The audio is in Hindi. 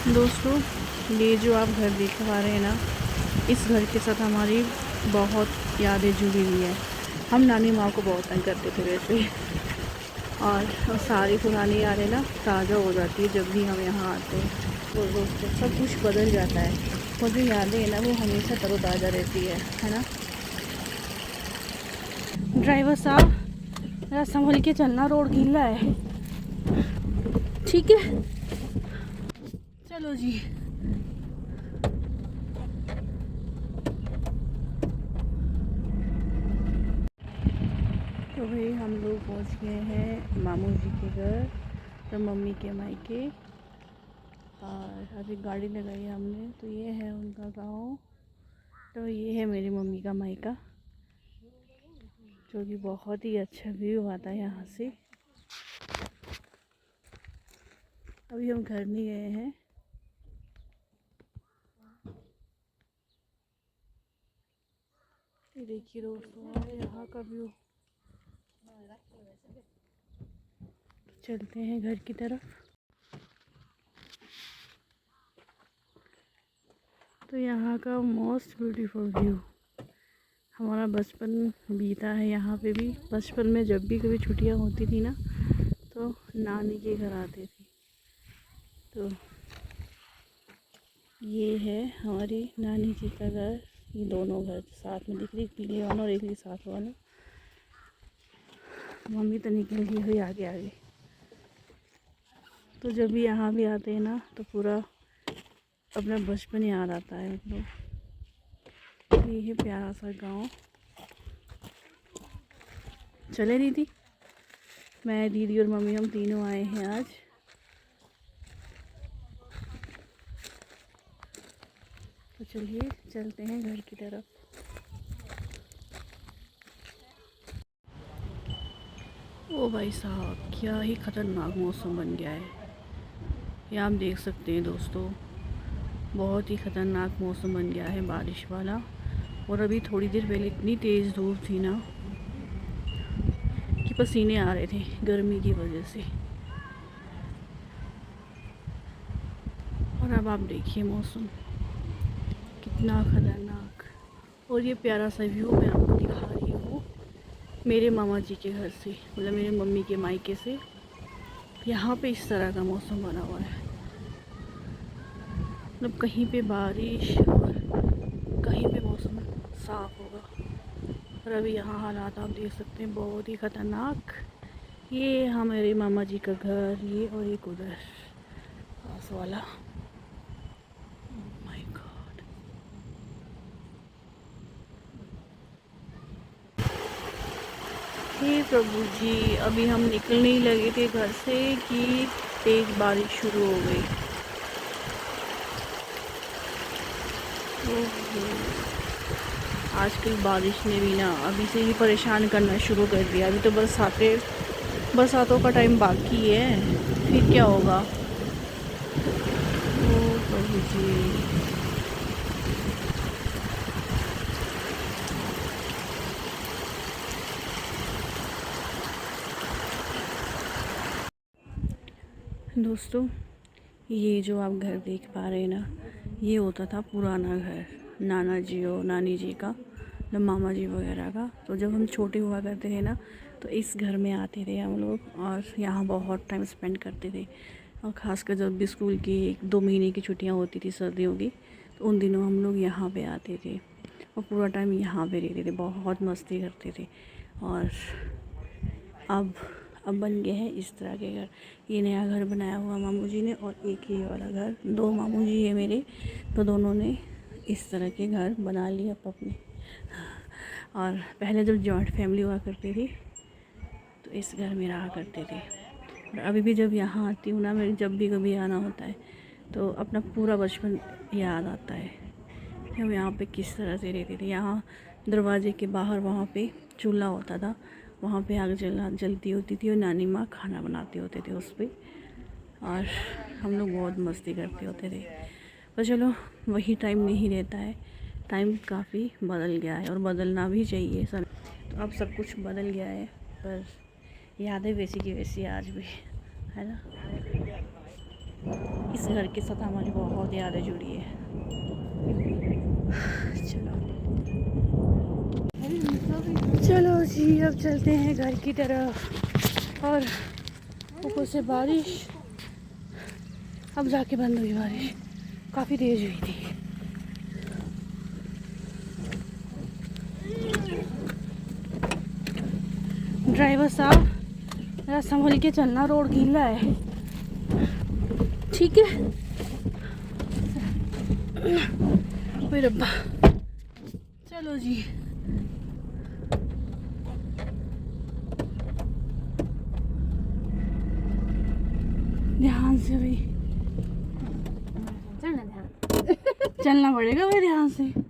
दोस्तों, ये जो आप घर देख पा रहे हैं ना, इस घर के साथ हमारी बहुत यादें जुड़ी हुई है। हम नानी माँ को बहुत तंग करते थे वैसे, और सारी पुरानी यादें ना ताज़ा हो जाती है जब भी हम यहाँ आते हैं। तो दोस्तों, सब कुछ बदल जाता है, और जो यादें हैं ना वो हमेशा तरोताज़ा रहती है ना। ड्राइवर साहब, ज़रा संभल के चलना, रोड गीला है। ठीक है, चलो जी। तो भाई हम लोग पहुंच गए हैं मामू जी के घर, तो मम्मी के मायके। और अभी गाड़ी लगाई हमने, तो ये है उनका गांव। तो ये है मेरी मम्मी का मायका, जो कि बहुत ही अच्छा व्यू आता है यहाँ से। अभी हम घर नहीं गए हैं। ये देखिए दोस्तों, यहाँ का व्यू। चलते हैं घर की तरफ। तो यहाँ का मोस्ट ब्यूटीफुल व्यू। हमारा बचपन बीता है यहाँ पे भी। बचपन में जब भी कभी छुट्टियाँ होती थी ना, तो नानी के घर आते थे। तो ये है हमारी नानी जी का घर। ये दोनों घर साथ में दिख रही, पीले वाला और एक ही साथ वाला। मम्मी तो निकल गई हुई आगे आगे। तो जब भी यहाँ भी आते हैं ना, तो पूरा अपना बचपन याद आता है मतलब। ये है प्यारा सा गांव। चले दीदी, मैं दीदी और मम्मी हम तीनों आए हैं आज। तो चलिए चलते हैं घर की तरफ। ओ भाई साहब, क्या ही ख़तरनाक मौसम बन गया है। ये आप देख सकते हैं दोस्तों, बहुत ही ख़तरनाक मौसम बन गया है, बारिश वाला। और अभी थोड़ी देर पहले इतनी तेज़ धूप थी ना कि पसीने आ रहे थे गर्मी की वजह से। और अब आप देखिए मौसम कितना ख़तरनाक। और ये प्यारा सा व्यू मैं आपको दिखा रही हूँ मेरे मामा जी के घर से, मतलब मेरे मम्मी के मायके से। यहाँ पे इस तरह का मौसम बना हुआ है, मतलब कहीं पे बारिश और कहीं पे मौसम साफ़ होगा। और अभी यहाँ हालात आप देख सकते हैं, बहुत ही ख़तरनाक। ये हमारे मामा जी का घर, ये और एक उधर पास वाला। माय गॉड, हे प्रभु जी, अभी हम निकलने ही लगे थे घर से कि तेज़ बारिश शुरू हो गई। आजकल बारिश ने भी ना अभी से ही परेशान करना शुरू कर दिया। अभी तो बरसातों का टाइम बाकी है, फिर क्या होगा। ओ प्रभु जी। दोस्तों, ये जो आप घर देख पा रहे हैं ना, ये होता था पुराना घर नाना जी और नानी जी का, मतलब मामा जी वगैरह का। तो जब हम छोटे हुआ करते थे ना, तो इस घर में आते थे हम लोग, और यहाँ बहुत टाइम स्पेंड करते थे। और ख़ासकर जब भी स्कूल की 1-2 महीने की छुट्टियाँ होती थी सर्दियों की, तो उन दिनों हम लोग यहाँ पे आते थे और पूरा टाइम यहाँ पे रहते थे, बहुत मस्ती करते थे। और अब बन गए हैं इस तरह के घर। ये नया घर बनाया हुआ मामू जी ने, और एक ही वाला घर, 2 मामू जी है मेरे, तो दोनों ने इस तरह के घर बना लिए अपने। और पहले जब जॉइंट फैमिली हुआ करती थी, तो इस घर में रहा करते थे। और अभी भी जब यहाँ आती हूँ ना, मेरे जब भी कभी आना होता है, तो अपना पूरा बचपन याद आता है। हम यहाँ पे किस तरह से रहते थे। यहाँ दरवाजे के बाहर वहाँ पे चूल्हा होता था, वहाँ पे आग जलती होती थी, और नानी माँ खाना बनाते होते थे उस पर, और हम लोग बहुत मस्ती करते होते थे। पर चलो, वही टाइम नहीं रहता है, टाइम काफ़ी बदल गया है, और बदलना भी चाहिए सब। तो अब सब कुछ बदल गया है, पर यादें वैसी की वैसी आज भी है ना। इस घर के साथ हमारी बहुत यादें जुड़ी है। चलो जी, अब चलते हैं घर की तरफ। और ऊपर से बारिश, अब जाके बंद हुई बारिश, काफ़ी तेज हुई थी। ड्राइवर साहब जरा संभल के चलना, रोड गीला है, ठीक है? ओए रब्बा, चलो जी। ध्यान से भाई, चलना पड़ेगा भाई ध्यान से।